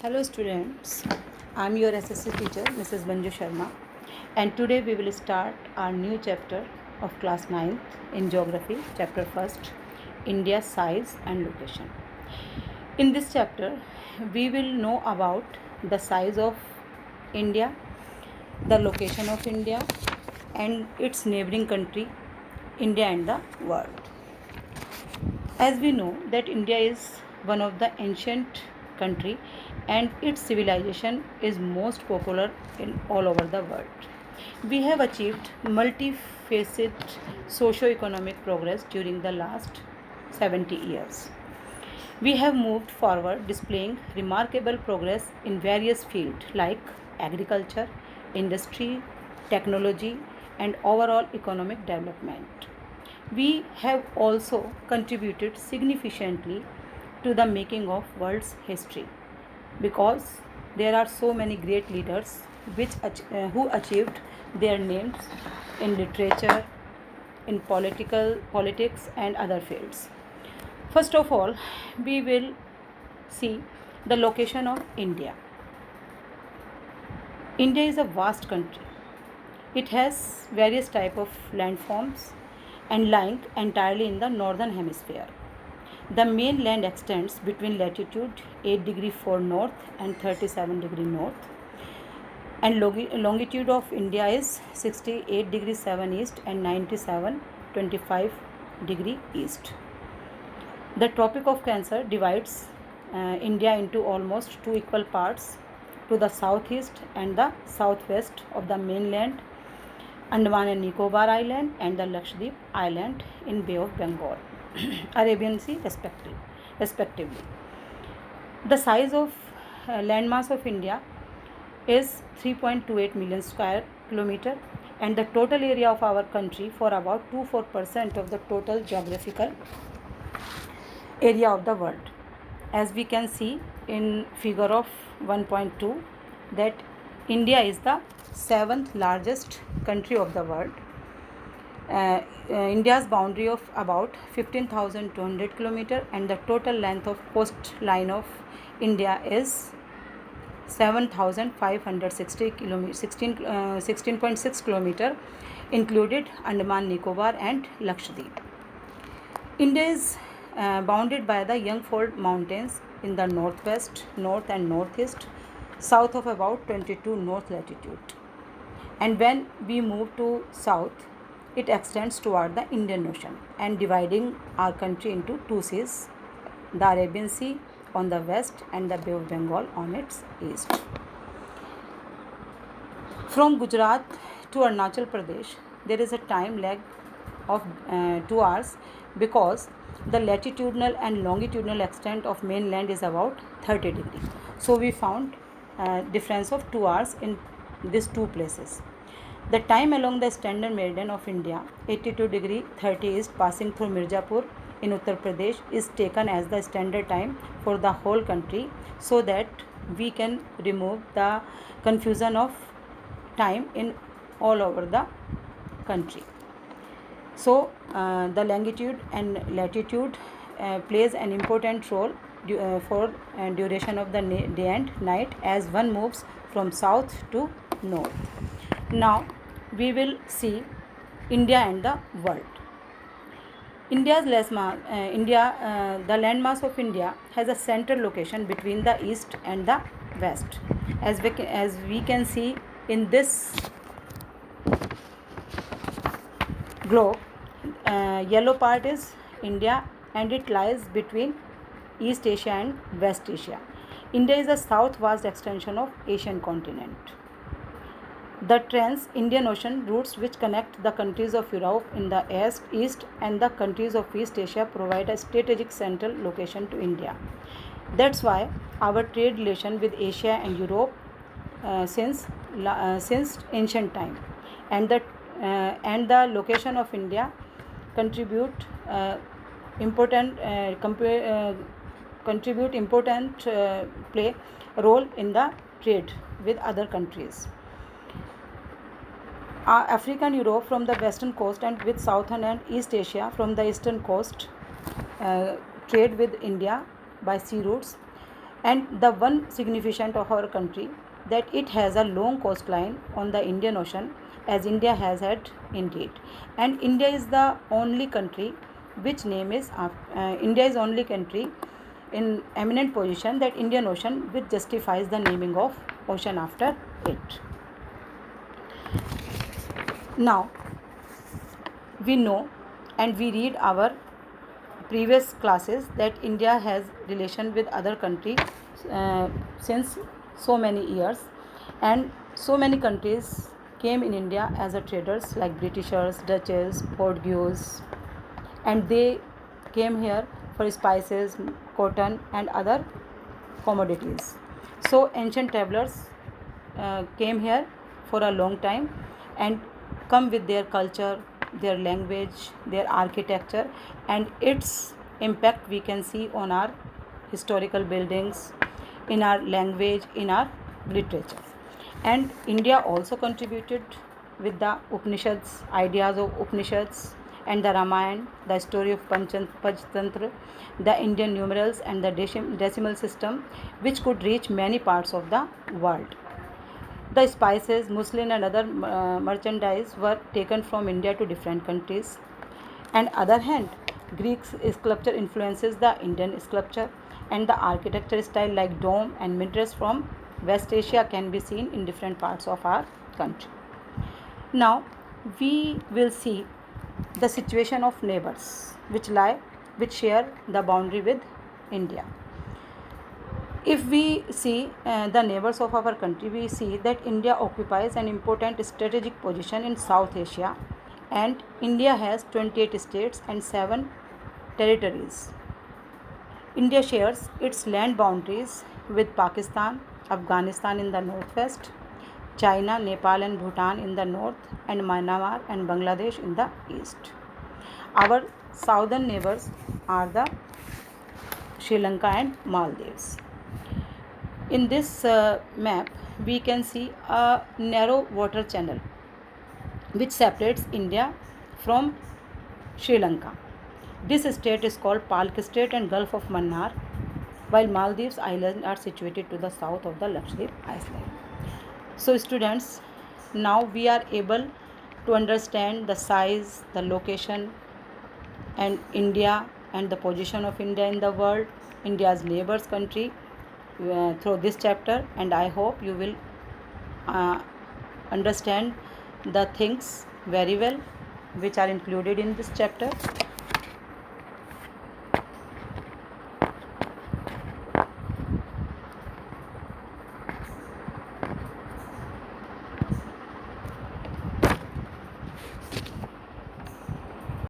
Hello students, I am your SSC teacher Mrs. Banju Sharma, and today we will start our new chapter of class 9th in geography, chapter 1st, India's size and location. In this chapter we will know about the size of India, the location of India and its neighboring country India and the world. As we know that India is one of the ancient country and its civilization is most popular in all over the world. We have achieved multifaceted socio-economic progress during the last 70 years. We have moved forward displaying remarkable progress in various fields like agriculture, industry, technology and overall economic development. We have also contributed significantly to the making of world's history because there are so many great leaders who achieved their names in literature, in politics and other fields. First of all, we will see the location of India. India is a vast country. It has various type of landforms and lying entirely in the northern hemisphere. The main land extends between latitude 8 degree 4 north and 37 degree north, and longitude of India is 68 degree 7 east and 97.25 degree east. The Tropic of Cancer divides India into almost two equal parts to the southeast and the southwest of the mainland Andaman and Nicobar Island and the Lakshadweep Island in Bay of Bengal, Arabian Sea respectively. The size of landmass of India is 3.28 million square kilometer and the total area of our country for about 24% of the total geographical area of the world. As we can see in figure of 1.2 that India is the seventh largest country of the world. India's boundary of about 15,200 km and the total length of coastline of India is 7,560 km, 16.6 km, included Andaman Nicobar and Lakshadweep. India is bounded by the Jungfrau Mountains in the northwest, north and northeast, south of about 22 north latitude. And when we move to south, it extends toward the Indian Ocean and dividing our country into two seas, the Arabian Sea on the west and the Bay of Bengal on its east. From Gujarat to Arunachal Pradesh, there is a time lag of 2 hours because the latitudinal and longitudinal extent of mainland is about 30 degrees. So we found difference of 2 hours in these two places. The time along the standard meridian of India, 82 degree 30 east passing through Mirzapur in Uttar Pradesh, is taken as the standard time for the whole country so that we can remove the confusion of time in all over the country. So the longitude and latitude plays an important role for duration of the day and night as one moves from south to north. Now we will see India and the world. The landmass of India has a central location between the east and the west. As we can see in this globe, yellow part is India and it lies between East Asia and West Asia. India is a south vast extension of Asian continent. The trans-Indian Ocean routes which connect the countries of Europe in the east and the countries of East Asia provide a strategic central location to India. That's why our trade relation with Asia and Europe since ancient time and the location of India contribute important play role in the trade with other countries. African Europe from the western coast and with southern and East Asia from the eastern coast trade with India by sea routes And the one significant of our country that it has a long coastline on the Indian Ocean, as India has had indeed. And India is the only country which name is India is only country in eminent position that Indian Ocean which justifies the naming of ocean after it. Now we know and we read our previous classes that India has relation with other countries since so many years, and so many countries came in India as a traders like Britishers, Dutches, Portuguese, and they came here for spices, cotton, and other commodities. So ancient travelers came here for a long time and come with their culture, their language, their architecture, and its impact we can see on our historical buildings, in our language, in our literature. And India also contributed with the Upanishads, ideas of Upanishads, and the Ramayana, the story of Panchatantra, the Indian numerals, and the decimal system, which could reach many parts of the world. The spices, muslin, and other merchandise were taken from India to different countries. On the other hand, Greek sculpture influences the Indian sculpture, and the architecture style like dome and minarets from West Asia can be seen in different parts of our country. Now we will see the situation of neighbors which share the boundary with India. If we see the neighbors of our country, we see that India occupies an important strategic position in South Asia, and India has 28 states and 7 territories. India shares its land boundaries with Pakistan, Afghanistan in the northwest, China, Nepal, and Bhutan in the north, and Myanmar and Bangladesh in the east. Our southern neighbors are the Sri Lanka and Maldives. In this map, we can see a narrow water channel which separates India from Sri Lanka. This state is called Palk Strait and Gulf of Mannar, while Maldives Islands are situated to the south of the Lakshadweep Island. So students, now we are able to understand the size, the location, and India and the position of India in the world, India's neighbors country through this chapter, and I hope you will understand the things very well which are included in this chapter.